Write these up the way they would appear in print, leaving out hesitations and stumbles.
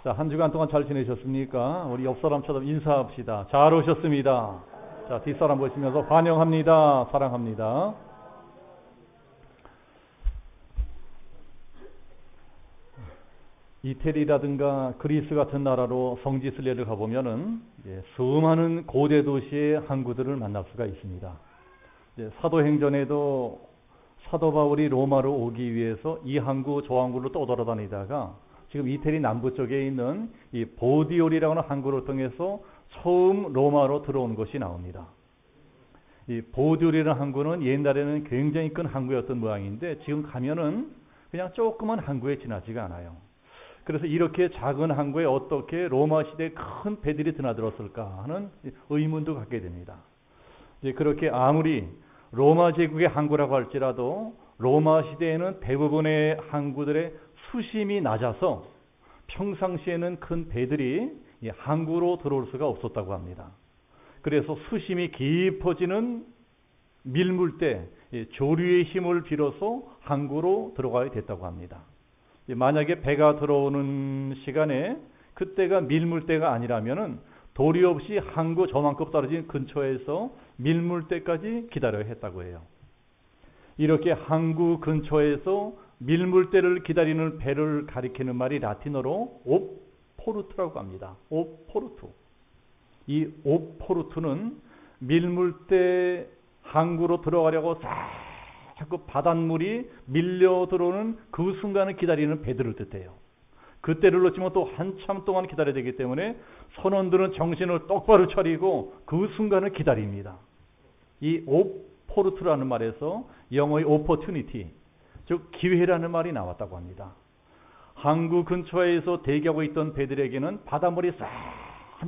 자, 한 주간 동안 잘 지내셨습니까? 우리 옆 사람처럼 인사합시다. 잘 오셨습니다. 자, 뒷사람 보시면서 환영합니다. 사랑합니다. 이태리라든가 그리스 같은 나라로 성지 순례를 가보면은 수많은 고대 도시의 항구들을 만날 수가 있습니다. 사도행전에도 사도 바울이 로마로 오기 위해서 이 항구 저 항구를 떠돌아다니다가 지금 이태리 남부 쪽에 있는 이 보디올이라고 하는 항구를 통해서 처음 로마로 들어온 것이 나옵니다. 이 보디올이라는 항구는 옛날에는 굉장히 큰 항구였던 모양인데 지금 가면은 그냥 조그만 항구에 지나지가 않아요. 그래서 이렇게 작은 항구에 어떻게 로마 시대에 큰 배들이 드나들었을까 하는 의문도 갖게 됩니다. 이제 그렇게 아무리 로마 제국의 항구라고 할지라도 로마 시대에는 대부분의 항구들의 수심이 낮아서 평상시에는 큰 배들이 항구로 들어올 수가 없었다고 합니다. 그래서 수심이 깊어지는 밀물대, 조류의 힘을 빌어서 항구로 들어가야 됐다고 합니다. 만약에 배가 들어오는 시간에 그때가 밀물대가 아니라면은 도리 없이 항구 저만큼 떨어진 근처에서 밀물대까지 기다려야 했다고 해요. 이렇게 항구 근처에서 밀물대를 기다리는 배를 가리키는 말이 라틴어로 옵포르투라고 합니다. 옵포르투. 이 옵포르투는 밀물대 항구로 들어가려고 자꾸 바닷물이 밀려 들어오는 그 순간을 기다리는 배들을 뜻해요. 그때를 놓치면 또 한참 동안 기다려야 되기 때문에 선원들은 정신을 똑바로 차리고 그 순간을 기다립니다. 이 옵포르투라는 말에서 영어의 opportunity, 즉 기회라는 말이 나왔다고 합니다. 항구 근처에서 대기하고 있던 배들에게는 바닷물이 싹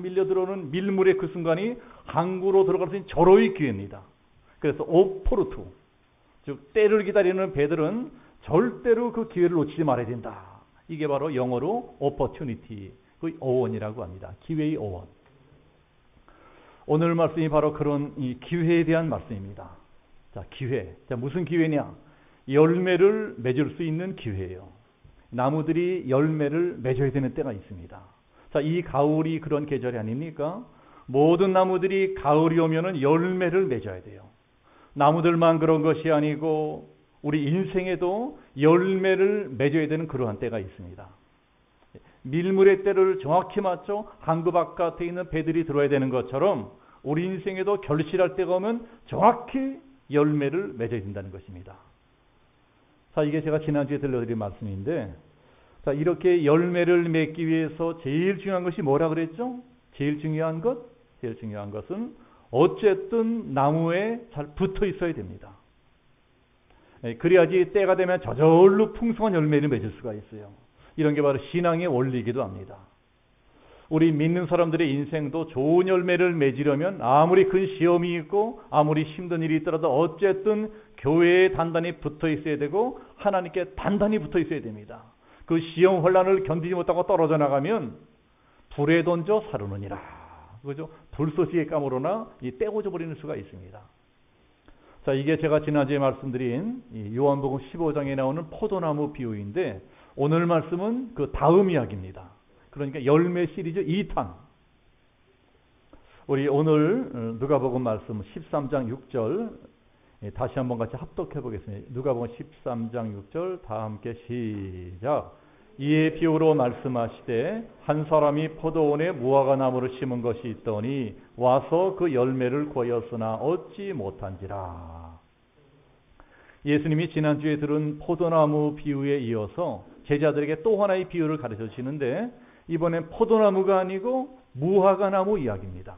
밀려 들어오는 밀물의 그 순간이 항구로 들어갈 수 있는 절호의 기회입니다. 그래서 옵포르투, 즉 때를 기다리는 배들은 절대로 그 기회를 놓치지 말아야 된다. 이게 바로 영어로 opportunity, 그 어원이라고 합니다. 기회의 어원. 오늘 말씀이 바로 그런 이 기회에 대한 말씀입니다. 자, 기회. 자, 무슨 기회냐? 열매를 맺을 수 있는 기회예요. 나무들이 열매를 맺어야 되는 때가 있습니다. 자, 이 가을이 그런 계절이 아닙니까? 모든 나무들이 가을이 오면은 열매를 맺어야 돼요. 나무들만 그런 것이 아니고 우리 인생에도 열매를 맺어야 되는 그러한 때가 있습니다. 밀물의 때를 정확히 맞춰 항구 바깥에 있는 배들이 들어야 되는 것처럼 우리 인생에도 결실할 때가 오면 정확히 열매를 맺어야 된다는 것입니다. 자, 이게 제가 지난주에 들려드린 말씀인데, 자, 이렇게 열매를 맺기 위해서 제일 중요한 것이 뭐라 그랬죠? 제일 중요한 것은 어쨌든 나무에 잘 붙어 있어야 됩니다. 그래야지 때가 되면 저절로 풍성한 열매를 맺을 수가 있어요. 이런 게 바로 신앙의 원리이기도 합니다. 우리 믿는 사람들의 인생도 좋은 열매를 맺으려면 아무리 큰 시험이 있고 아무리 힘든 일이 있더라도 어쨌든 교회에 단단히 붙어 있어야 되고 하나님께 단단히 붙어 있어야 됩니다. 그 시험 혼란을 견디지 못하고 떨어져 나가면 불에 던져 사르느니라. 그죠? 불쏘시개 까무러나 떼고져 버리는 수가 있습니다. 자, 이게 제가 지난주에 말씀드린 요한복음 15장에 나오는 포도나무 비유인데 오늘 말씀은 그 다음 이야기입니다. 그러니까 열매 시리즈 2탄. 우리 오늘 누가복음 말씀 13장 6절 다시 한번 같이 합독해 보겠습니다. 누가복음 13장 6절 다 함께 시작. 이에 비유로 말씀하시되 한 사람이 포도원에 무화과 나무를 심은 것이 있더니 와서 그 열매를 구하였으나 얻지 못한지라. 예수님이 지난주에 들은 포도나무 비유에 이어서 제자들에게 또 하나의 비유를 가르쳐 주시는데 이번엔 포도나무가 아니고 무화과 나무 이야기입니다.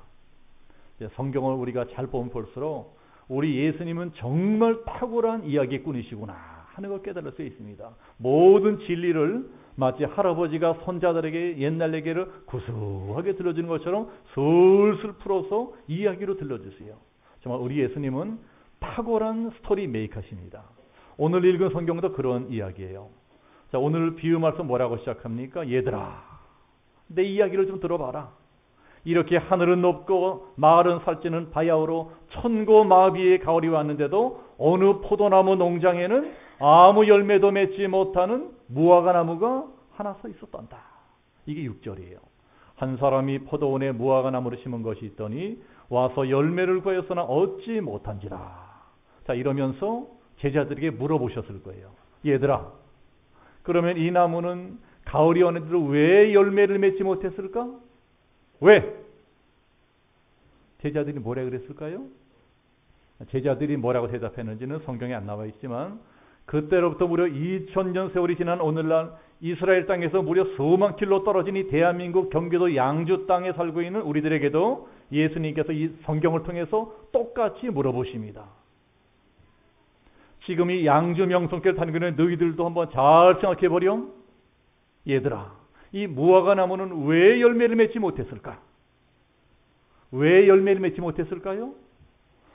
성경을 우리가 잘 보면 볼수록 우리 예수님은 정말 탁월한 이야기꾼이시구나 하는 걸 깨달을 수 있습니다. 모든 진리를 마치 할아버지가 손자들에게 옛날 얘기를 구수하게 들려주는 것처럼 술술 풀어서 이야기로 들려주세요. 정말 우리 예수님은 탁월한 스토리 메이커십니다. 오늘 읽은 성경도 그런 이야기예요. 자, 오늘 비유 말씀 뭐라고 시작합니까? 얘들아, 내 이야기를 좀 들어봐라. 이렇게 하늘은 높고 마을은 살찌는 바야흐로 천고마비의 가을이 왔는데도 어느 포도나무 농장에는 아무 열매도 맺지 못하는 무화과 나무가 하나 서 있었단다. 이게 6절이에요. 한 사람이 포도원에 무화과 나무를 심은 것이 있더니 와서 열매를 구하였으나 얻지 못한지라. 자, 이러면서 제자들에게 물어보셨을 거예요. 얘들아, 그러면 이 나무는 가을이 왔는데도 왜 열매를 맺지 못했을까? 왜? 제자들이 뭐라 그랬을까요? 제자들이 뭐라고 대답했는지는 성경에 안 나와 있지만 그때로부터 무려 2000년 세월이 지난 오늘날 이스라엘 땅에서 무려 수만 킬로 떨어진 이 대한민국 경기도 양주 땅에 살고 있는 우리들에게도 예수님께서 이 성경을 통해서 똑같이 물어보십니다. 지금 이 양주 명성길 다니는 너희들도 한번 잘 생각해 보렴. 얘들아, 이 무화과 나무는 왜 열매를 맺지 못했을까? 왜 열매를 맺지 못했을까요?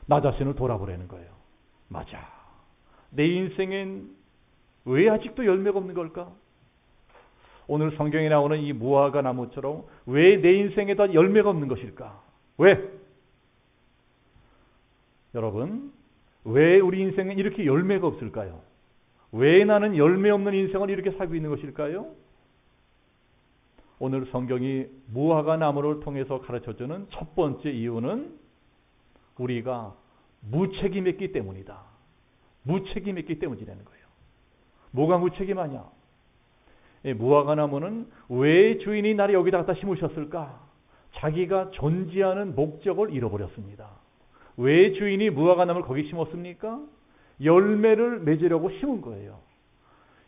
나 자신을 돌아보라는 거예요. 맞아. 내 인생엔 왜 아직도 열매가 없는 걸까? 오늘 성경에 나오는 이 무화과 나무처럼 왜 내 인생에다 열매가 없는 것일까? 왜? 여러분, 왜 우리 인생엔 이렇게 열매가 없을까요? 왜 나는 열매 없는 인생을 이렇게 살고 있는 것일까요? 오늘 성경이 무화과 나무를 통해서 가르쳐주는 첫 번째 이유는 우리가 무책임했기 때문이다. 무책임했기 때문이라는 거예요. 뭐가 무책임하냐? 무화과 나무는 왜 주인이 나를 여기다 갖다 심으셨을까? 자기가 존재하는 목적을 잃어버렸습니다. 왜 주인이 무화과 나무를 거기 심었습니까? 열매를 맺으려고 심은 거예요.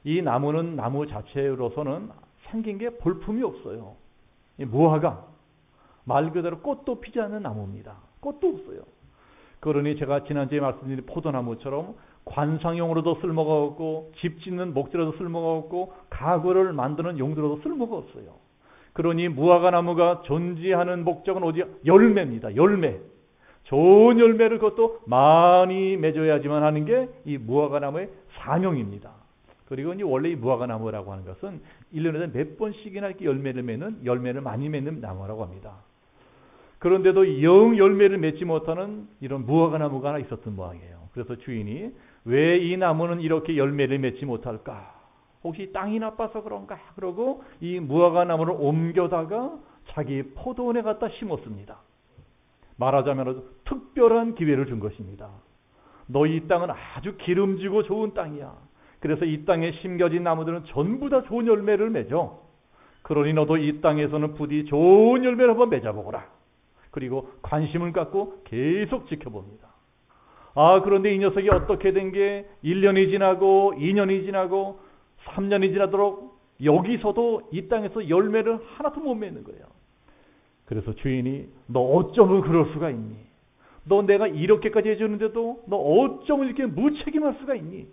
이 나무는 나무 자체로서는 생긴 게 볼품이 없어요. 이 무화과 말 그대로 꽃도 피지 않는 나무입니다. 꽃도 없어요. 그러니 제가 지난주에 말씀드린 포도나무처럼 관상용으로도 쓸모가 없고 집 짓는 목재로도 쓸모가 없고 가구를 만드는 용도로도 쓸모가 없어요. 그러니 무화과 나무가 존재하는 목적은 어디야? 열매입니다. 열매. 좋은 열매를 그것도 많이 맺어야지만 하는 게 이 무화과 나무의 사명입니다. 그리고 이제 원래 이 무화과 나무라고 하는 것은 1년에 몇 번씩이나 이렇게 열매를 많이 맺는 나무라고 합니다. 그런데도 영 열매를 맺지 못하는 이런 무화과 나무가 하나 있었던 모양이에요. 그래서 주인이 왜 이 나무는 이렇게 열매를 맺지 못할까? 혹시 땅이 나빠서 그런가? 그러고 이 무화과 나무를 옮겨다가 자기 포도원에 갖다 심었습니다. 말하자면 특별한 기회를 준 것입니다. 너희 이 땅은 아주 기름지고 좋은 땅이야. 그래서 이 땅에 심겨진 나무들은 전부 다 좋은 열매를 맺어. 그러니 너도 이 땅에서는 부디 좋은 열매를 한번 맺어보거라. 그리고 관심을 갖고 계속 지켜봅니다. 그런데 이 녀석이 어떻게 된 게 1년이 지나고 2년이 지나고 3년이 지나도록 여기서도 이 땅에서 열매를 하나도 못 맺는 거예요. 그래서 주인이 너 어쩌면 그럴 수가 있니? 너 내가 이렇게까지 해주는데도 너 어쩌면 이렇게 무책임할 수가 있니?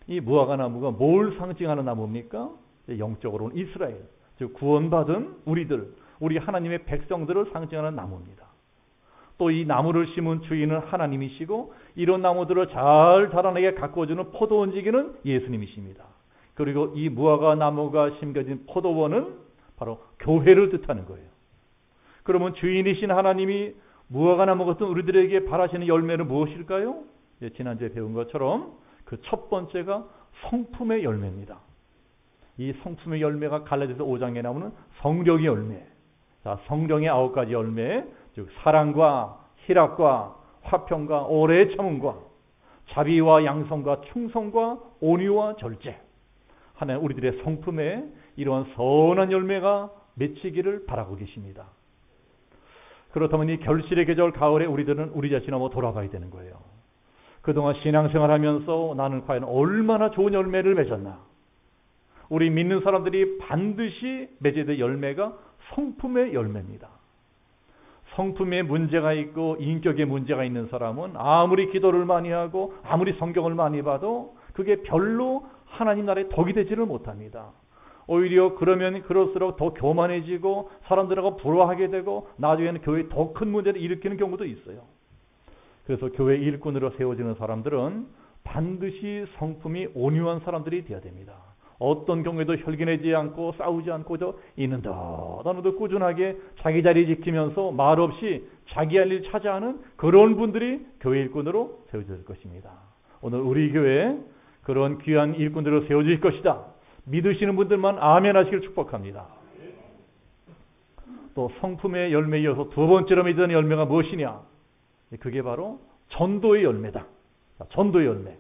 이 무화과 나무가 뭘 상징하는 나무입니까? 영적으로는 이스라엘, 즉 구원받은 우리 하나님의 백성들을 상징하는 나무입니다. 또 이 나무를 심은 주인은 하나님이시고 이런 나무들을 잘 자라나게 가꾸어주는 포도원지기는 예수님이십니다. 그리고 이 무화과 나무가 심겨진 포도원은 바로 교회를 뜻하는 거예요. 그러면 주인이신 하나님이 무화과 나무 같은 우리들에게 바라시는 열매는 무엇일까요? 지난주에 배운 것처럼 그 첫 번째가 성품의 열매입니다. 이 성품의 열매가 갈라디아서 5장에 나오는 성령의 열매. 자, 성령의 9가지 열매, 즉 사랑과 희락과 화평과 오래 참음과 자비와 양성과 충성과 온유와 절제. 하나님 우리들의 성품에 이러한 선한 열매가 맺히기를 바라고 계십니다. 그렇다면 이 결실의 계절 가을에 우리들은 우리 자신을 한번 돌아봐야 되는 거예요. 그동안 신앙생활하면서 나는 과연 얼마나 좋은 열매를 맺었나? 우리 믿는 사람들이 반드시 맺어야 될 열매가 성품의 열매입니다. 성품에 문제가 있고 인격에 문제가 있는 사람은 아무리 기도를 많이 하고 아무리 성경을 많이 봐도 그게 별로 하나님 나라에 덕이 되지를 못합니다. 오히려 그러면 그럴수록 더 교만해지고 사람들하고 불화하게 되고 나중에는 교회에 더 큰 문제를 일으키는 경우도 있어요. 그래서 교회 일꾼으로 세워지는 사람들은 반드시 성품이 온유한 사람들이 되어야 됩니다. 어떤 경우에도 혈기내지 않고 싸우지 않고도 있는 듯 꾸준하게 자기 자리 지키면서 말없이 자기 할 일 찾아하는 그런 분들이 교회 일꾼으로 세워질 것입니다. 오늘 우리 교회에 그런 귀한 일꾼들로 세워질 것이다. 믿으시는 분들만 아멘 하시길 축복합니다. 또 성품의 열매에 이어서 두 번째로 맺은 열매가 무엇이냐? 그게 바로 전도의 열매다. 전도의 열매.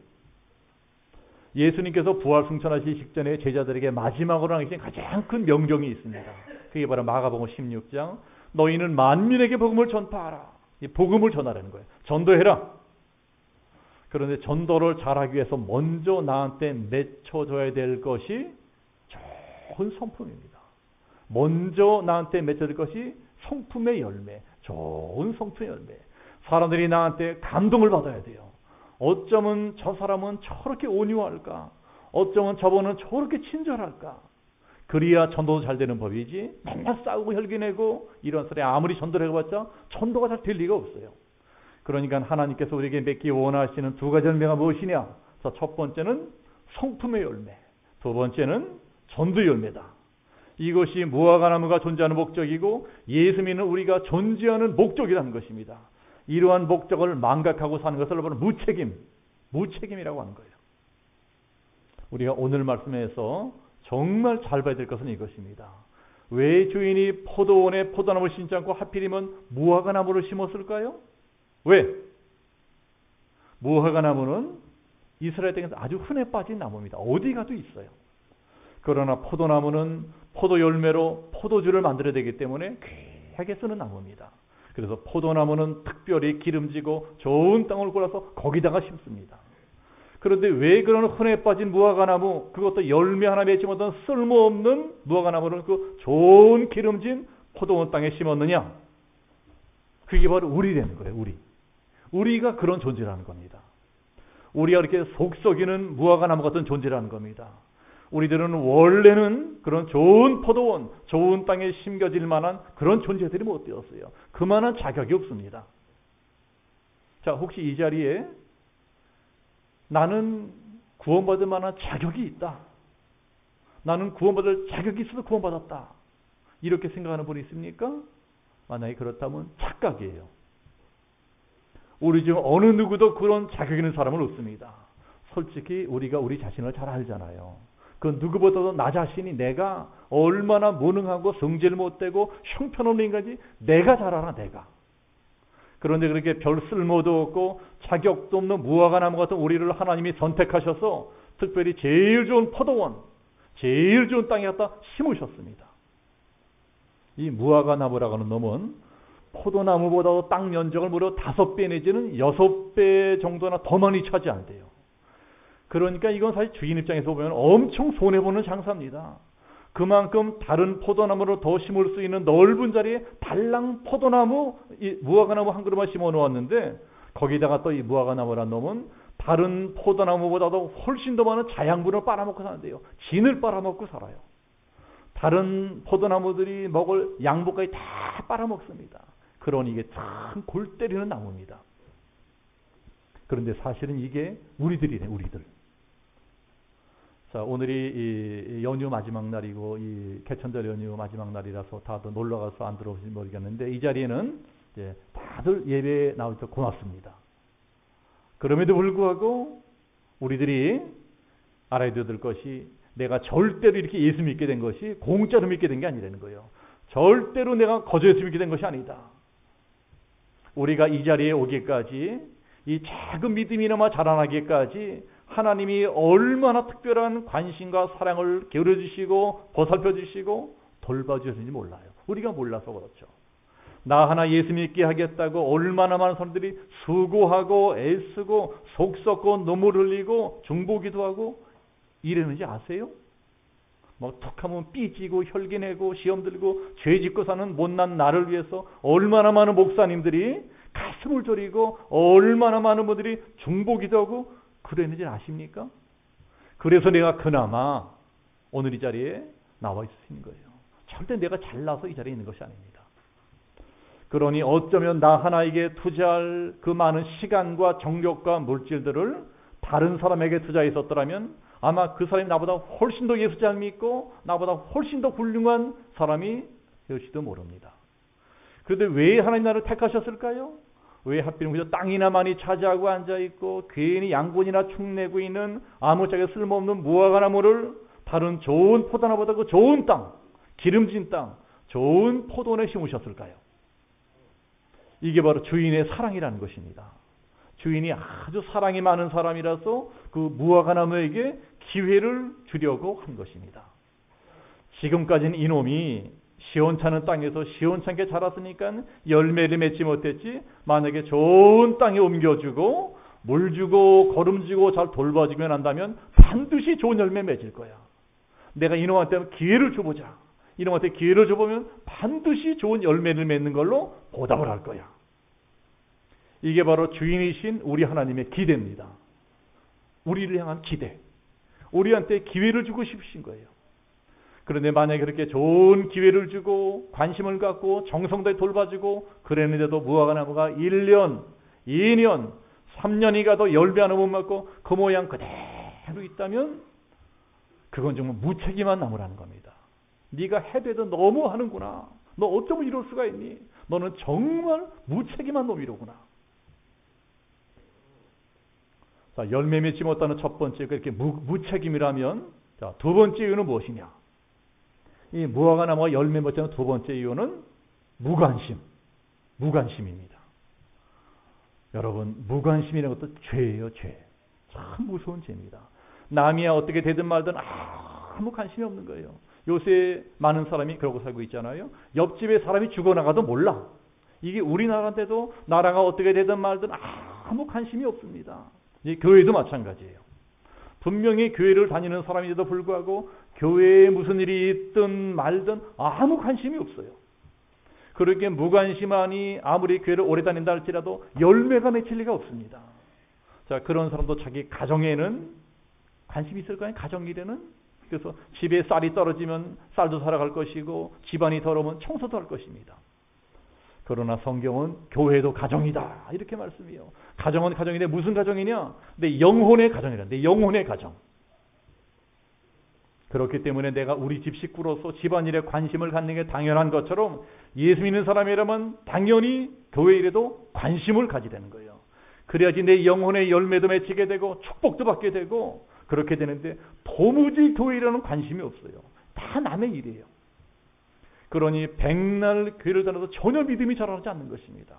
예수님께서 부활 승천하시기 직전에 제자들에게 마지막으로 하신 가장 큰 명령이 있습니다. 그게 바로 마가복음 16장 너희는 만민에게 복음을 전파하라. 이 복음을 전하라는 거예요. 전도해라. 그런데 전도를 잘하기 위해서 먼저 나한테 맺혀줘야 될 것이 좋은 성품입니다. 먼저 나한테 맺혀질 것이 성품의 열매, 좋은 성품의 열매. 사람들이 나한테 감동을 받아야 돼요. 어쩌면 저 사람은 저렇게 온유할까? 어쩌면 저분은 저렇게 친절할까? 그래야 전도도 잘 되는 법이지. 맨날 싸우고 혈기내고 이런 소리 아무리 전도를 해봤자 전도가 잘 될 리가 없어요. 그러니까 하나님께서 우리에게 맺기 원하시는 두 가지 열매가 무엇이냐? 첫 번째는 성품의 열매, 두 번째는 전도의 열매다. 이것이 무화과나무가 존재하는 목적이고 예수 믿는 우리가 존재하는 목적이라는 것입니다. 이러한 목적을 망각하고 사는 것을 바로 무책임이라고 하는 거예요. 우리가 오늘 말씀에서 정말 잘 봐야 될 것은 이것입니다. 왜 주인이 포도원에 포도나무를 심지 않고 하필이면 무화과나무를 심었을까요? 왜? 무화과나무는 이스라엘 땅에서 아주 흔해 빠진 나무입니다. 어디 가도 있어요. 그러나 포도나무는 포도 열매로 포도주를 만들어야 되기 때문에 귀하게 쓰는 나무입니다. 그래서 포도나무는 특별히 기름지고 좋은 땅을 골라서 거기다가 심습니다. 그런데 왜 그런 흔해 빠진 무화과나무, 그것도 열매 하나 맺지 못한 쓸모없는 무화과나무를 그 좋은 기름진 포도원 땅에 심었느냐? 그게 바로 우리라는 거예요. 우리가 그런 존재라는 겁니다. 우리가 이렇게 속썩이는 무화과나무 같은 존재라는 겁니다. 우리들은 원래는 그런 좋은 포도원, 좋은 땅에 심겨질 만한 그런 존재들이 못 되었어요. 그만한 자격이 없습니다. 자, 혹시 이 자리에 나는 구원받을 만한 자격이 있다. 나는 구원받을 자격이 있어서 구원받았다. 이렇게 생각하는 분이 있습니까? 만약에 그렇다면 착각이에요. 우리 중 어느 누구도 그런 자격 있는 사람은 없습니다. 솔직히 우리가 우리 자신을 잘 알잖아요. 그 누구보다도 나 자신이 내가 얼마나 무능하고 성질 못되고 형편없는 인간인지 내가 잘 알아, 내가. 그런데 그렇게 별 쓸모도 없고 자격도 없는 무화과나무 같은 우리를 하나님이 선택하셔서 특별히 제일 좋은 포도원, 제일 좋은 땅에 갖다 심으셨습니다. 이 무화과나무라고 하는 놈은 포도나무보다도 땅 면적을 무려 5배 내지는 6배 정도나 더 많이 차지한대요. 그러니까 이건 사실 주인 입장에서 보면 엄청 손해보는 장사입니다. 그만큼 다른 포도나무를 더 심을 수 있는 넓은 자리에 달랑 포도나무, 이 무화과나무 한 그루만 심어 놓았는데 거기다가 또 이 무화과나무란 놈은 다른 포도나무보다도 훨씬 더 많은 자양분을 빨아먹고 사는데요. 진을 빨아먹고 살아요. 다른 포도나무들이 먹을 양분까지 다 빨아먹습니다. 그러니 이게 참 골 때리는 나무입니다. 그런데 사실은 이게 우리들이네, 우리들. 자, 오늘이 이 연휴 마지막 날이고 이 개천절 연휴 마지막 날이라서 다들 놀러 가서 안 들어오실지 모르겠는데 이 자리에는 이제 다들 예배에 나오셔서 고맙습니다. 그럼에도 불구하고 우리들이 알아야 될 것이 내가 절대로 이렇게 예수 믿게 된 것이 공짜로 믿게 된 게 아니라는 거예요. 절대로 내가 거저에서 믿게 된 것이 아니다. 우리가 이 자리에 오기까지 이 작은 믿음이나마 자라나기까지 하나님이 얼마나 특별한 관심과 사랑을 기울여 주시고 보살펴 주시고 돌봐 주셨는지 몰라요. 우리가 몰라서 그렇죠. 나 하나 예수 믿게 하겠다고 얼마나 많은 사람들이 수고하고 애쓰고 속 썩고 눈물 흘리고 중보기도 하고 이랬는지 아세요? 뭐 툭하면 삐지고 혈기내고 시험 들고 죄 짓고 사는 못난 나를 위해서 얼마나 많은 목사님들이 가슴을 졸이고 얼마나 많은 분들이 중보기도 하고 그랬는지 아십니까? 그래서 내가 그나마 오늘 이 자리에 나와 있는 거예요. 절대 내가 잘나서 이 자리에 있는 것이 아닙니다. 그러니 어쩌면 나 하나에게 투자할 그 많은 시간과 정력과 물질들을 다른 사람에게 투자했었더라면 아마 그 사람이 나보다 훨씬 더 예수 잘 믿고 나보다 훨씬 더 훌륭한 사람이 될지도 모릅니다. 그런데 왜 하나님 나를 택하셨을까요? 왜 하필 그저 땅이나 많이 차지하고 앉아있고 괜히 양분이나 축내고 있는 아무짝에 쓸모없는 무화과나무를 다른 좋은 포도나보다 그 좋은 땅, 기름진 땅, 좋은 포도원에 심으셨을까요? 이게 바로 주인의 사랑이라는 것입니다. 주인이 아주 사랑이 많은 사람이라서 그 무화과 나무에게 기회를 주려고 한 것입니다. 지금까지는 이놈이 시원찮은 땅에서 시원찮게 자랐으니까 열매를 맺지 못했지, 만약에 좋은 땅에 옮겨주고 물 주고 거름 주고 잘 돌봐주면 한다면 반드시 좋은 열매 맺을 거야. 내가 이놈한테 기회를 줘보자. 이놈한테 기회를 줘보면 반드시 좋은 열매를 맺는 걸로 보답을 할 거야. 이게 바로 주인이신 우리 하나님의 기대입니다. 우리를 향한 기대. 우리한테 기회를 주고 싶으신 거예요. 그런데 만약에 그렇게 좋은 기회를 주고 관심을 갖고 정성 다해 돌봐주고 그랬는데도 무화과 나무가 1년, 2년, 3년이 가도 열매 하나 못 맞고 그 모양 그대로 있다면 그건 정말 무책임한 나무라는 겁니다. 네가 해대도 너무 하는구나. 너 어쩌면 이럴 수가 있니? 너는 정말 무책임한 놈이로구나. 자, 열매 맺지 못하는 첫 번째 그렇게 무책임이라면, 자, 두 번째 이유는 무엇이냐? 이 무화과 나무가 열매 맺지 않는 두 번째 이유는 무관심입니다. 여러분, 무관심이라는 것도 죄예요, 죄. 참 무서운 죄입니다. 남이야 어떻게 되든 말든 아무 관심이 없는 거예요. 요새 많은 사람이 그러고 살고 있잖아요. 옆집에 사람이 죽어나가도 몰라. 이게 우리나라인데도 나라가 어떻게 되든 말든 아무 관심이 없습니다. 이 교회도 마찬가지예요. 분명히 교회를 다니는 사람인데도 불구하고 교회에 무슨 일이 있든 말든 아무 관심이 없어요. 그렇게 무관심하니 아무리 교회를 오래 다닌다 할지라도 열매가 맺힐 리가 없습니다. 자, 그런 사람도 자기 가정에는 관심이 있을 거예요. 가정 일에는. 그래서 집에 쌀이 떨어지면 쌀도 사러 갈 것이고 집안이 더러우면 청소도 할 것입니다. 그러나 성경은 교회도 가정이다 이렇게 말씀해요. 가정은 가정인데 무슨 가정이냐? 내 영혼의 가정이라. 내 영혼의 가정. 그렇기 때문에 내가 우리 집 식구로서 집안일에 관심을 갖는 게 당연한 것처럼 예수 믿는 사람이라면 당연히 교회 일에도 관심을 가지게 되는 거예요. 그래야지 내 영혼의 열매도 맺히게 되고 축복도 받게 되고 그렇게 되는데 도무지 교회 일에는 관심이 없어요. 다 남의 일이에요. 그러니 백날 교회를 다녀도 전혀 믿음이 자라지 않는 것입니다.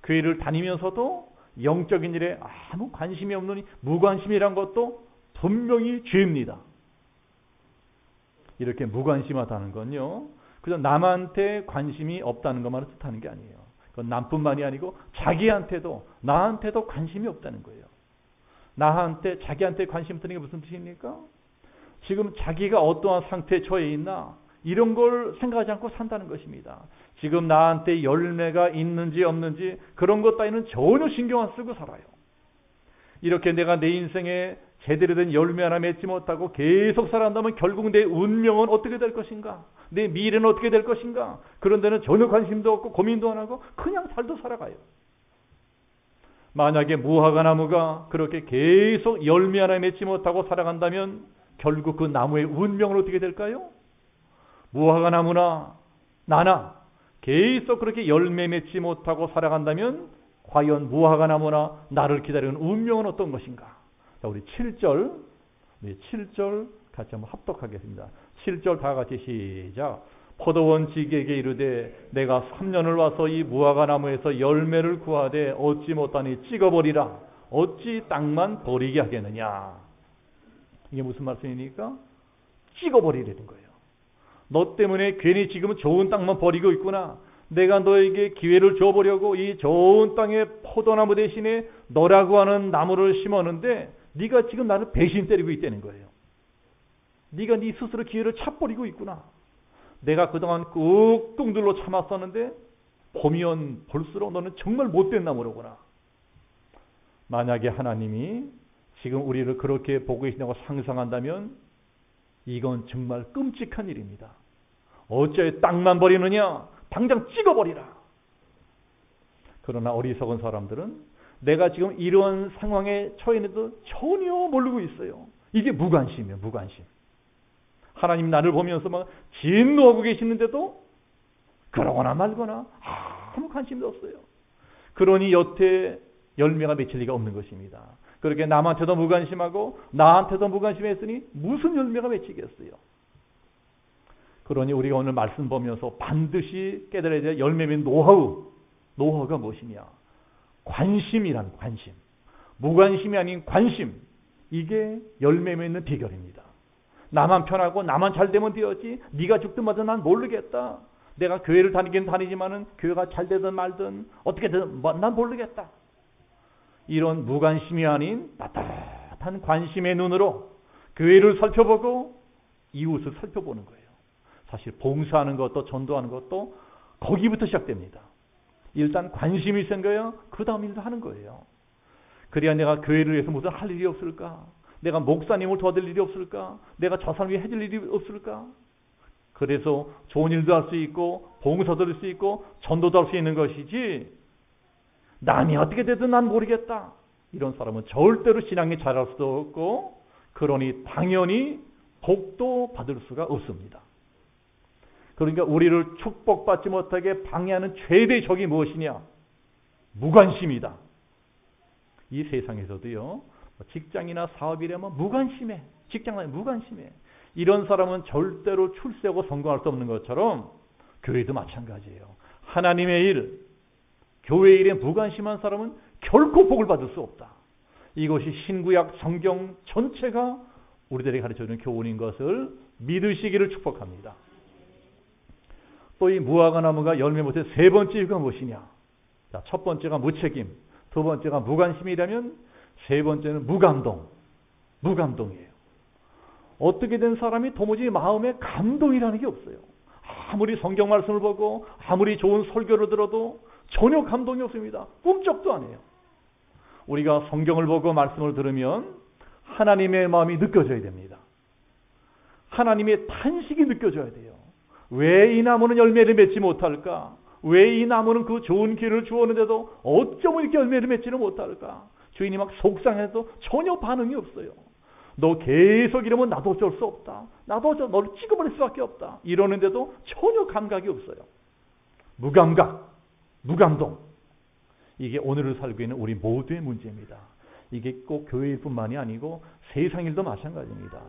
교회를 다니면서도 영적인 일에 아무 관심이 없는 무관심이란 것도 분명히 죄입니다. 이렇게 무관심하다는 건요, 그저 남한테 관심이 없다는 것만을 뜻하는 게 아니에요. 그건 남뿐만이 아니고 자기한테도 나한테도 관심이 없다는 거예요. 자기한테 관심 없다는 게 무슨 뜻입니까? 지금 자기가 어떠한 상태에 처해 있나 이런 걸 생각하지 않고 산다는 것입니다. 지금 나한테 열매가 있는지 없는지 그런 것 따위는 전혀 신경 안 쓰고 살아요. 이렇게 내가 내 인생에 제대로 된 열매 하나 맺지 못하고 계속 살아간다면 결국 내 운명은 어떻게 될 것인가? 내 미래는 어떻게 될 것인가? 그런 데는 전혀 관심도 없고 고민도 안 하고 그냥 살도 살아가요. 만약에 무화과 나무가 그렇게 계속 열매 하나 맺지 못하고 살아간다면 결국 그 나무의 운명은 어떻게 될까요? 무화과 나무나 나나 계속 그렇게 열매 맺지 못하고 살아간다면 과연 무화과 나무나 나를 기다리는 운명은 어떤 것인가? 자, 우리 7절 같이 한번 합독하겠습니다. 7절 다 같이 시작. 포도원 지기에게 이르되 내가 3년을 와서 이 무화과 나무에서 열매를 구하되 얻지 못하니 찍어버리라. 어찌 땅만 버리게 하겠느냐. 이게 무슨 말씀입니까? 찍어버리라는 거예요. 너 때문에 괜히 지금 좋은 땅만 버리고 있구나. 내가 너에게 기회를 줘보려고 이 좋은 땅에 포도나무 대신에 너라고 하는 나무를 심었는데 네가 지금 나를 배신 때리고 있다는 거예요. 네가 네 스스로 기회를 차버리고 있구나. 내가 그동안 꾹꾹 눌러 참았었는데 보면 볼수록 너는 정말 못된 나무로구나. 만약에 하나님이 지금 우리를 그렇게 보고 계신다고 상상한다면 이건 정말 끔찍한 일입니다. 어째 땅만 버리느냐? 당장 찍어버리라. 그러나 어리석은 사람들은 내가 지금 이런 상황에 처해 있는데도 전혀 모르고 있어요. 이게 무관심이에요. 무관심. 하나님 나를 보면서 막 진노하고 계시는데도 그러거나 말거나 아무 관심도 없어요. 그러니 여태 열매가 맺힐 리가 없는 것입니다. 그렇게 남한테도 무관심하고 나한테도 무관심했으니 무슨 열매가 맺히겠어요? 그러니 우리가 오늘 말씀 보면서 반드시 깨달아야 될 열매인 노하우가 무엇이냐? 관심이란 관심. 무관심이 아닌 관심. 이게 열매 맺는 비결입니다. 나만 편하고 나만 잘 되면 되었지. 네가 죽든 말든 난 모르겠다. 내가 교회를 다니긴 다니지만은 교회가 잘 되든 말든 어떻게 되든 난 모르겠다. 이런 무관심이 아닌 따뜻한 관심의 눈으로 교회를 살펴보고 이웃을 살펴보는 거예요. 사실 봉사하는 것도 전도하는 것도 거기부터 시작됩니다. 일단 관심이 생겨야 그 다음 일도 하는 거예요. 그래야 내가 교회를 위해서 무슨 할 일이 없을까? 내가 목사님을 도와줄 일이 없을까? 내가 저 사람 위해 해줄 일이 없을까? 그래서 좋은 일도 할 수 있고 봉사도 할 수 있고 전도도 할 수 있는 것이지, 남이 어떻게 되든 난 모르겠다. 이런 사람은 절대로 신앙에 자랄 수도 없고, 그러니 당연히 복도 받을 수가 없습니다. 그러니까 우리를 축복받지 못하게 방해하는 최대의 적이 무엇이냐? 무관심이다. 이 세상에서도요, 직장이나 사업이라면 무관심해. 직장에 무관심해. 이런 사람은 절대로 출세하고 성공할 수 없는 것처럼 교회도 마찬가지예요. 하나님의 일, 교회 일에 무관심한 사람은 결코 복을 받을 수 없다. 이것이 신구약 성경 전체가 우리들에게 가르쳐주는 교훈인 것을 믿으시기를 축복합니다. 또 이 무화과 나무가 열매 못해 세 번째 이유가 무엇이냐? 자, 첫 번째가 무책임, 두 번째가 무관심이라면 세 번째는 무감동이에요. 어떻게 된 사람이 도무지 마음에 감동이라는 게 없어요. 아무리 성경 말씀을 보고 아무리 좋은 설교를 들어도 전혀 감동이 없습니다. 꿈쩍도 안 해요. 우리가 성경을 보고 말씀을 들으면 하나님의 마음이 느껴져야 됩니다. 하나님의 탄식이 느껴져야 돼요. 왜 이 나무는 열매를 맺지 못할까? 왜 이 나무는 그 좋은 기회를 주었는데도 어쩌면 이렇게 열매를 맺지는 못할까? 주인이 막 속상해도 전혀 반응이 없어요. 너 계속 이러면 나도 어쩔 수 없다. 나도 너를 찍어버릴 수밖에 없다. 이러는데도 전혀 감각이 없어요. 무감동. 이게 오늘을 살고 있는 우리 모두의 문제입니다. 이게 꼭 교회일 뿐만이 아니고 세상 일도 마찬가지입니다.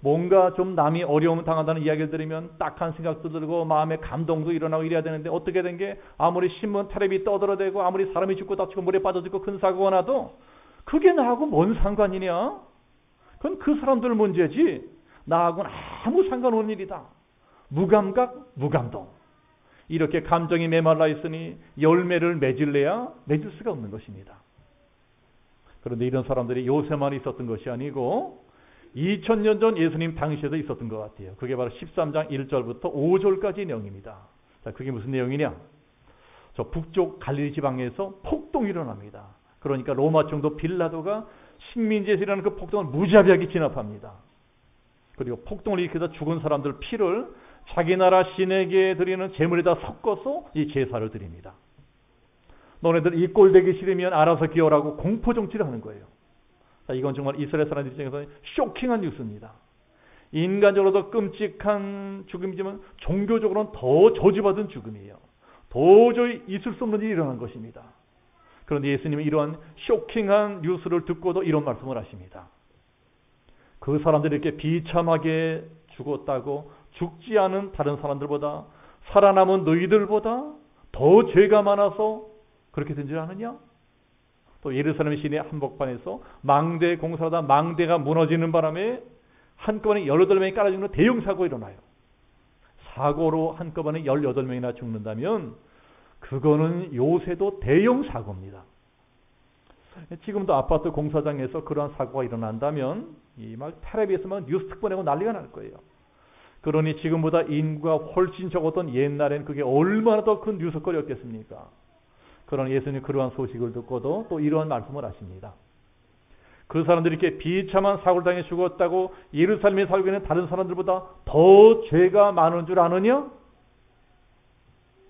뭔가 좀 남이 어려움을 당한다는 이야기를 들으면 딱한 생각도 들고 마음에 감동도 일어나고 이래야 되는데, 어떻게 된 게 아무리 신문 텔레비 떠들어대고 아무리 사람이 죽고 다치고 물에 빠져 죽고 큰 사고가 나도 그게 나하고 뭔 상관이냐? 그건 그 사람들 문제지 나하고는 아무 상관없는 일이다. 무감동. 이렇게 감정이 메말라 있으니 열매를 맺을래야 맺을 수가 없는 것입니다. 그런데 이런 사람들이 요새만 있었던 것이 아니고 2000년 전 예수님 당시에도 있었던 것 같아요. 그게 바로 13장 1절부터 5절까지 내용입니다. 자, 그게 무슨 내용이냐? 저 북쪽 갈릴리 지방에서 폭동이 일어납니다. 그러니까 로마 총독 빌라도가 식민지에서 그 폭동을 무자비하게 진압합니다. 그리고 폭동을 일으켜서 죽은 사람들 피를 자기 나라 신에게 드리는 제물에다 섞어서 이 제사를 드립니다. 너네들 이 꼴 되기 싫으면 알아서 기어라고 공포 정치를 하는 거예요. 자, 이건 정말 이스라엘 사람들 입장에서 쇼킹한 뉴스입니다. 인간적으로도 끔찍한 죽음이지만 종교적으로는 더 저주받은 죽음이에요. 도저히 있을 수 없는 일이 일어난 것입니다. 그런데 예수님은 이러한 쇼킹한 뉴스를 듣고도 이런 말씀을 하십니다. 그 사람들이 이렇게 비참하게 죽었다고 죽지 않은 다른 사람들보다 살아남은 너희들보다 더 죄가 많아서 그렇게 된 줄 아느냐? 또 예루살렘 시내 한복판에서 망대 공사하다 망대가 무너지는 바람에 한꺼번에 18명이 깔아 죽는 대형 사고가 일어나요. 사고로 한꺼번에 18명이나 죽는다면 그거는 요새도 대형 사고입니다. 지금도 아파트 공사장에서 그러한 사고가 일어난다면 막 텔레비에서 막 뉴스 특보 내고 난리가 날 거예요. 그러니 지금보다 인구가 훨씬 적었던 옛날에는 그게 얼마나 더 큰 뉴스거리였겠습니까? 그러나 예수님 그러한 소식을 듣고도 또 이러한 말씀을 하십니다. 그 사람들이 이렇게 비참한 사고를 당해 죽었다고 예루살렘에 살고 있는 다른 사람들보다 더 죄가 많은 줄 아느냐?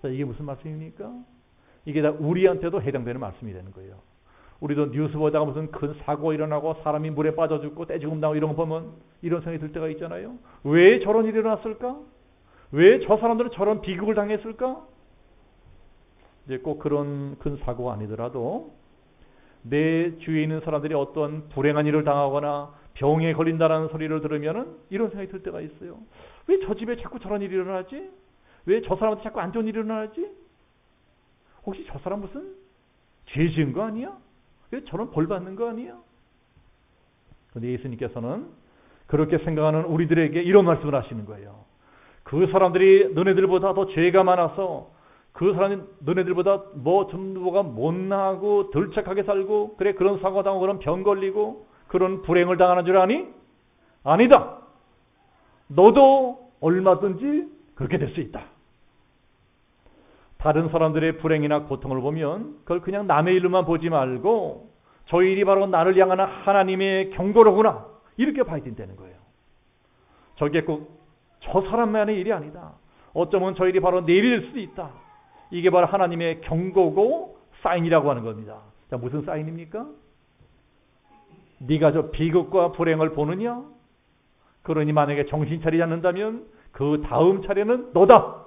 자, 이게 무슨 말씀입니까? 이게 다 우리한테도 해당되는 말씀이 되는 거예요. 우리도 뉴스 보다가 무슨 큰 사고 일어나고 사람이 물에 빠져 죽고 떼죽음 나고 이런 거 보면 이런 생각이 들 때가 있잖아요. 왜 저런 일이 일어났을까? 왜 저 사람들은 저런 비극을 당했을까? 이제 꼭 그런 큰 사고가 아니더라도 내 주위에 있는 사람들이 어떤 불행한 일을 당하거나 병에 걸린다라는 소리를 들으면은 이런 생각이 들 때가 있어요. 왜 저 집에 자꾸 저런 일이 일어나지? 왜 저 사람한테 자꾸 안 좋은 일이 일어나지? 혹시 저 사람 무슨 죄 지은 거 아니야? 왜 저런 벌 받는 거 아니야? 그런데 예수님께서는 그렇게 생각하는 우리들에게 이런 말씀을 하시는 거예요. 그 사람들이 너네들보다 더 죄가 많아서 그 사람이 너네들보다 전부가 못나고 덜 착하게 살고 그래 그런 사고 당하고 그런 병 걸리고 그런 불행을 당하는 줄 아니? 아니다. 너도 얼마든지 그렇게 될 수 있다. 다른 사람들의 불행이나 고통을 보면 그걸 그냥 남의 일로만 보지 말고 저 일이 바로 나를 향하는 하나님의 경고로구나 이렇게 봐야 된다는 거예요. 저게 꼭 저 사람만의 일이 아니다. 어쩌면 저 일이 바로 내 일일 수도 있다. 이게 바로 하나님의 경고고 사인이라고 하는 겁니다. 자, 무슨 사인입니까? 네가 저 비극과 불행을 보느냐? 그러니 만약에 정신 차리지 않는다면 그 다음 차례는 너다.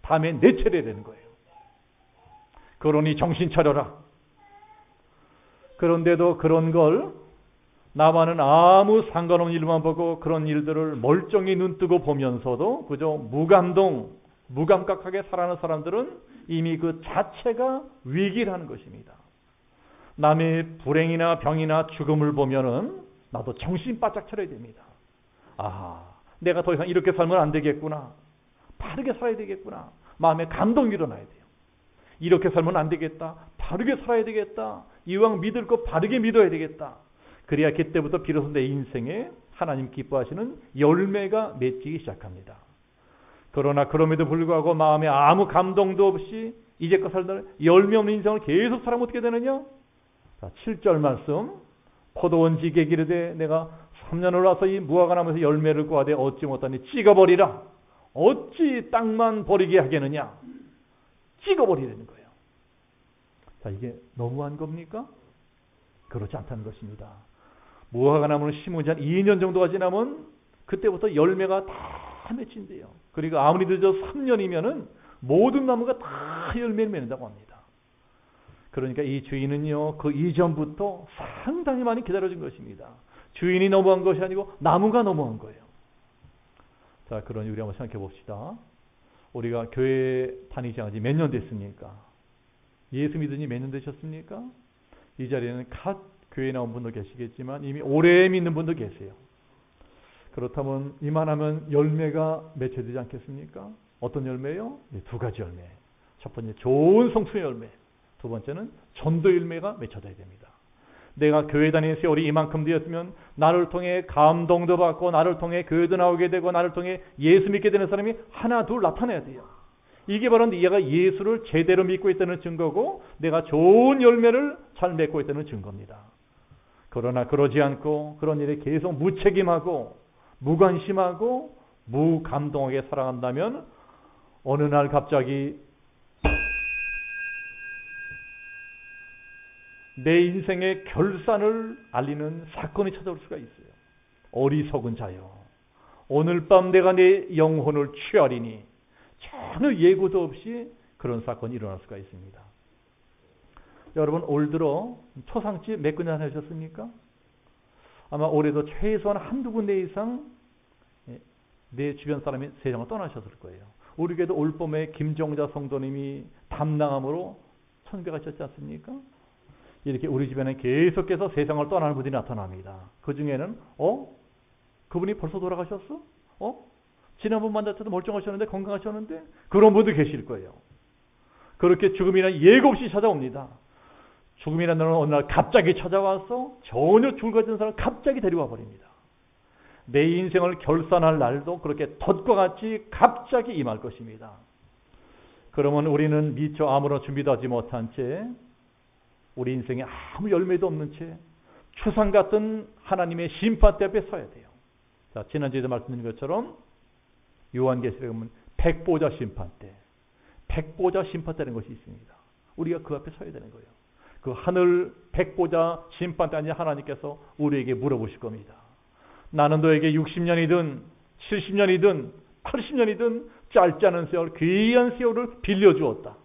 다음에 내 차례 되는 거예요. 그러니 정신 차려라. 그런데도 그런 걸 나와는 아무 상관없는 일만 보고 그런 일들을 멀쩡히 눈뜨고 보면서도 그저 무감각하게 살아가는 사람들은 이미 그 자체가 위기라는 것입니다. 남의 불행이나 병이나 죽음을 보면은 나도 정신 바짝 차려야 됩니다. 내가 더 이상 이렇게 살면 안 되겠구나. 바르게 살아야 되겠구나. 마음에 감동이 일어나야 돼요. 이렇게 살면 안 되겠다. 바르게 살아야 되겠다. 이왕 믿을 거 바르게 믿어야 되겠다. 그래야 그때부터 비로소 내 인생에 하나님 기뻐하시는 열매가 맺히기 시작합니다. 그러나 그럼에도 불구하고 마음에 아무 감동도 없이 이제껏 살던 열매 없는 인생을 계속 살아면 어떻게 되느냐? 자, 7절 말씀. 포도원 지게 기르되 내가 3년을 와서 이 무화과 나무에서 열매를 구하되 얻지 못하니 찍어버리라. 어찌 땅만 버리게 하겠느냐? 찍어버리라는 거예요. 자, 이게 너무한 겁니까? 그렇지 않다는 것입니다. 무화과 나무는 심은 지 한 2년 정도가 지나면 그때부터 열매가 다 맺힌대요. 그리고 아무리 늦어서 3년이면은 모든 나무가 다 열매를 맺는다고 합니다. 그러니까 이 주인은요, 그 이전부터 상당히 많이 기다려준 것입니다. 주인이 너무한 것이 아니고 나무가 너무한 거예요. 자, 그러니 우리 한번 생각해 봅시다. 우리가 교회 다니지 않은 지 몇 년 됐습니까? 예수 믿은 지 몇 년 되셨습니까? 이 자리에는 갓 교회에 나온 분도 계시겠지만 이미 오래 믿는 분도 계세요. 그렇다면 이만하면 열매가 맺혀지지 않겠습니까? 어떤 열매요? 두 가지 열매. 첫 번째 좋은 성품의 열매. 두 번째는 전도 열매가 맺혀져야 됩니다. 내가 교회 다니는 세월이 이만큼 되었으면 나를 통해 감동도 받고 나를 통해 교회도 나오게 되고 나를 통해 예수 믿게 되는 사람이 하나 둘 나타나야 돼요. 이게 바로 내가 예수를 제대로 믿고 있다는 증거고 내가 좋은 열매를 잘 맺고 있다는 증거입니다. 그러나 그러지 않고 그런 일에 계속 무책임하고 무관심하고 무감동하게 살아간다면 어느 날 갑자기 내 인생의 결산을 알리는 사건이 찾아올 수가 있어요. 어리석은 자여, 오늘 밤 내가 내 영혼을 취하리니. 전혀 예고도 없이 그런 사건이 일어날 수가 있습니다. 여러분 올 들어 초상집 몇 군데 하셨습니까? 아마 올해도 최소한 한두 군데 이상 내 주변 사람이 세상을 떠나셨을 거예요. 우리 교회도 올 봄에 김종자 성도님이 담낭암으로 천배 가셨지 않습니까? 이렇게 우리 집에는 계속해서 세상을 떠나는 분들이 나타납니다. 그 중에는 그분이 벌써 돌아가셨어? 지난번 만났을 때도 멀쩡하셨는데 건강하셨는데 그런 분도 계실 거예요. 그렇게 죽음이란 예고 없이 찾아옵니다. 죽음이라는 놈은 어느 날 갑자기 찾아와서 전혀 죽을 것 같은 사람을 갑자기 데려와 버립니다. 내 인생을 결산할 날도 그렇게 덫과 같이 갑자기 임할 것입니다. 그러면 우리는 미처 아무런 준비도 하지 못한 채 우리 인생에 아무 열매도 없는 채 추상 같은 하나님의 심판대 앞에 서야 돼요. 자, 지난주에도 말씀드린 것처럼 요한계시록에 보면 백보자 심판대, 백보자 심판대라는 것이 있습니다. 우리가 그 앞에 서야 되는 거예요. 그 하늘 백보자 심판대 아닌 하나님께서 우리에게 물어보실 겁니다. 나는 너에게 60년이든 70년이든 80년이든 짧지 않은 세월, 귀한 세월을 빌려주었다.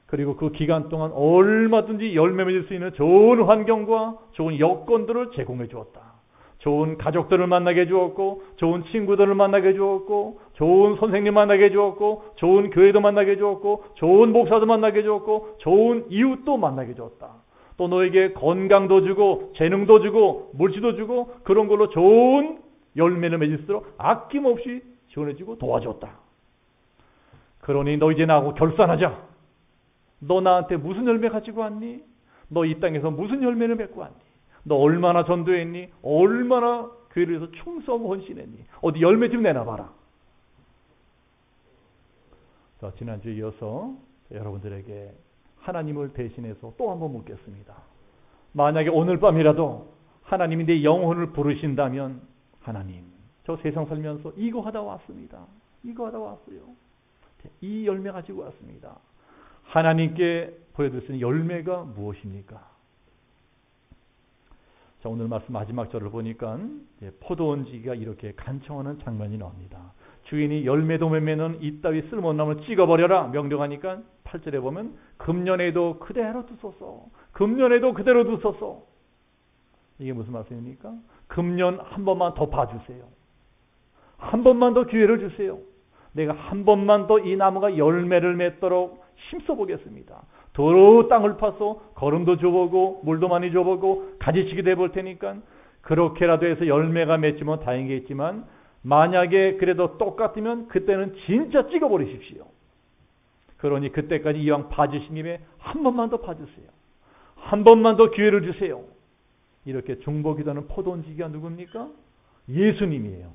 그리고 그 기간 동안 얼마든지 열매 맺을 수 있는 좋은 환경과 좋은 여건들을 제공해 주었다. 좋은 가족들을 만나게 해 주었고, 좋은 친구들을 만나게 해 주었고, 좋은 선생님 만나게 해 주었고, 좋은 교회도 만나게 해 주었고, 좋은 목사도 만나게 해 주었고, 좋은 이웃도 만나게 해 주었다. 또 너에게 건강도 주고, 재능도 주고, 물질도 주고, 그런 걸로 좋은 열매를 맺을수록 아낌없이 지원해 주고 도와줬다. 그러니 너 이제 나하고 결산하자. 너 나한테 무슨 열매 가지고 왔니? 너 이 땅에서 무슨 열매를 맺고 왔니? 너 얼마나 전도했니? 얼마나 교회를 위해서 충성하고 헌신했니? 어디 열매 좀 내놔봐라. 자, 지난주에 이어서 여러분들에게 하나님을 대신해서 또 한번 묻겠습니다. 만약에 오늘 밤이라도 하나님이 내 영혼을 부르신다면, 하나님, 저 세상 살면서 이거 하다 왔습니다. 이거 하다 왔어요. 이 열매 가지고 왔습니다. 하나님께 보여줄 수 있는 열매가 무엇입니까? 자, 오늘 말씀 마지막 절을 보니까 포도원지기가 이렇게 간청하는 장면이 나옵니다. 주인이 열매도 맺는 이따위 쓸모없는 나무를 찍어버려라 명령하니까 8절에 보면 금년에도 그대로 두소서. 금년에도 그대로 두소서. 이게 무슨 말씀입니까? 금년 한 번만 더 봐주세요. 한 번만 더 기회를 주세요. 내가 한 번만 더 이 나무가 열매를 맺도록 힘써 보겠습니다. 도로 땅을 파서 거름도 줘보고 물도 많이 줘보고 가지치기도 해볼 테니까 그렇게라도 해서 열매가 맺지면 다행이겠지만, 만약에 그래도 똑같으면 그때는 진짜 찍어버리십시오. 그러니 그때까지 이왕 봐주신 김에 한 번만 더 봐주세요. 한 번만 더 기회를 주세요. 이렇게 중보기도하는 포도원지기가 누굽니까? 예수님이에요.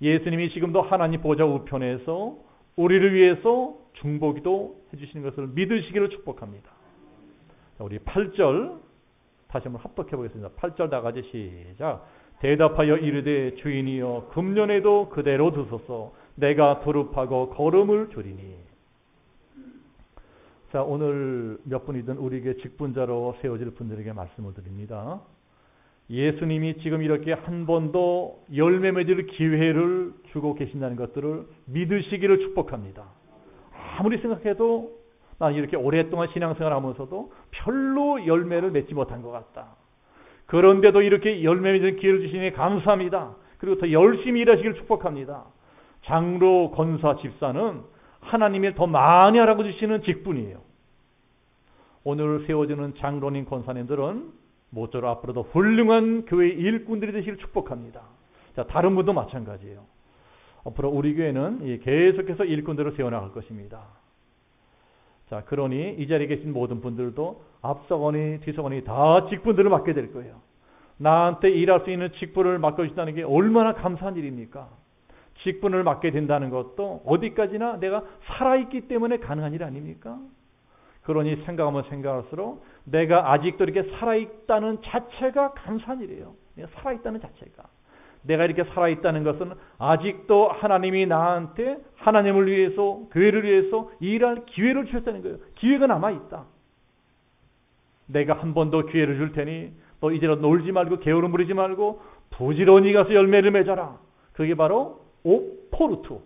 예수님이 지금도 하나님 보좌 우편에서 우리를 위해서 중보기도 해주시는 것을 믿으시기를 축복합니다. 자, 우리 8절 다시 한번 합독해 보겠습니다. 8절 다 같이 시작. 대답하여 이르되 주인이여 금년에도 그대로 두소서. 내가 두릅하고 거름을 줄이니. 자, 오늘 몇 분이든 우리에게 직분자로 세워질 분들에게 말씀을 드립니다. 예수님이 지금 이렇게 한 번 더 열매 맺을 기회를 주고 계신다는 것들을 믿으시기를 축복합니다. 아무리 생각해도 난 이렇게 오랫동안 신앙생활을 하면서도 별로 열매를 맺지 못한 것 같다. 그런데도 이렇게 열매 맺는 기회를 주시니 감사합니다. 그리고 더 열심히 일하시기를 축복합니다. 장로, 권사, 집사는 하나님이 더 많이 하라고 주시는 직분이에요. 오늘 세워지는 장로님, 권사님들은 모쪼록 앞으로도 훌륭한 교회 일꾼들이 되시기를 축복합니다. 자, 다른 분도 마찬가지예요. 앞으로 우리 교회는 계속해서 일꾼들을 세워나갈 것입니다. 자, 그러니 이 자리에 계신 모든 분들도 앞서거니 뒤서거니 다 직분들을 맡게 될 거예요. 나한테 일할 수 있는 직분을 맡겨주신다는 게 얼마나 감사한 일입니까? 직분을 맡게 된다는 것도 어디까지나 내가 살아있기 때문에 가능한 일 아닙니까? 그러니 생각하면 생각할수록 내가 아직도 이렇게 살아있다는 자체가 감사한 일이에요. 내가 살아있다는 자체가. 내가 이렇게 살아있다는 것은 아직도 하나님이 나한테 하나님을 위해서, 교회를 위해서 일할 기회를 주셨다는 거예요. 기회가 남아있다. 내가 한 번 더 기회를 줄 테니 너 이제는 놀지 말고 게으름 부리지 말고 부지런히 가서 열매를 맺어라. 그게 바로 오포르투.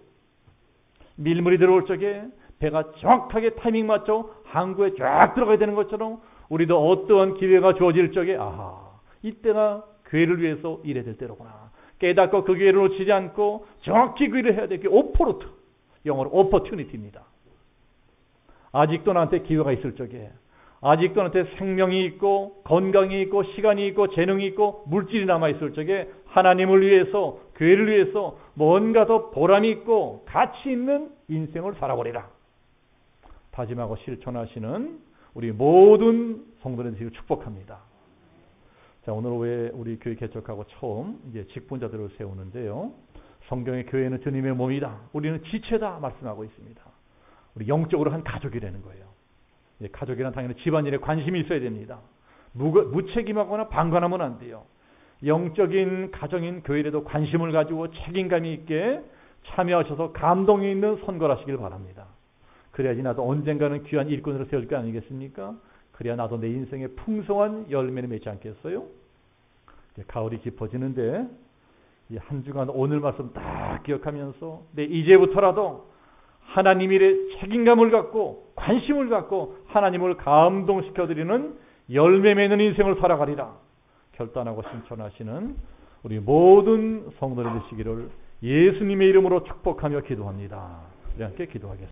밀물이 들어올 적에 배가 정확하게 타이밍 맞춰 항구에 쫙 들어가야 되는 것처럼 우리도 어떠한 기회가 주어질 적에 이때가 교회를 위해서 일해야 될 때로구나. 깨닫고 그 기회를 놓치지 않고 정확히 그 일을 해야 될 게 오포르투. 영어로 opportunity입니다. 아직도 나한테 기회가 있을 적에, 아직도 나한테 생명이 있고 건강이 있고 시간이 있고 재능이 있고 물질이 남아있을 적에 하나님을 위해서, 교회를 위해서 뭔가 더 보람이 있고 가치 있는 인생을 살아버리라. 다짐하고 실천하시는 우리 모든 성도들 되시길 축복합니다. 자, 오늘 왜 우리 교회 개척하고 처음 이제 직분자들을 세우는데요. 성경의 교회는 주님의 몸이다. 우리는 지체다 말씀하고 있습니다. 우리 영적으로 한 가족이라는 거예요. 가족이란 당연히 집안일에 관심이 있어야 됩니다. 무책임하거나 방관하면 안 돼요. 영적인 가정인 교회에도 관심을 가지고 책임감이 있게 참여하셔서 감동이 있는 선거를 하시길 바랍니다. 그래야지 나도 언젠가는 귀한 일꾼으로 세워질 거 아니겠습니까? 그래야 나도 내 인생에 풍성한 열매를 맺지 않겠어요? 이제 가을이 깊어지는데 한 주간 오늘 말씀 딱 기억하면서 내 이제부터라도 하나님 일에 책임감을 갖고 관심을 갖고 하나님을 감동시켜드리는 열매 맺는 인생을 살아가리라 결단하고 실천하시는 우리 모든 성도들 되시기를 예수님의 이름으로 축복하며 기도합니다. 우리 함께 기도하겠습니다.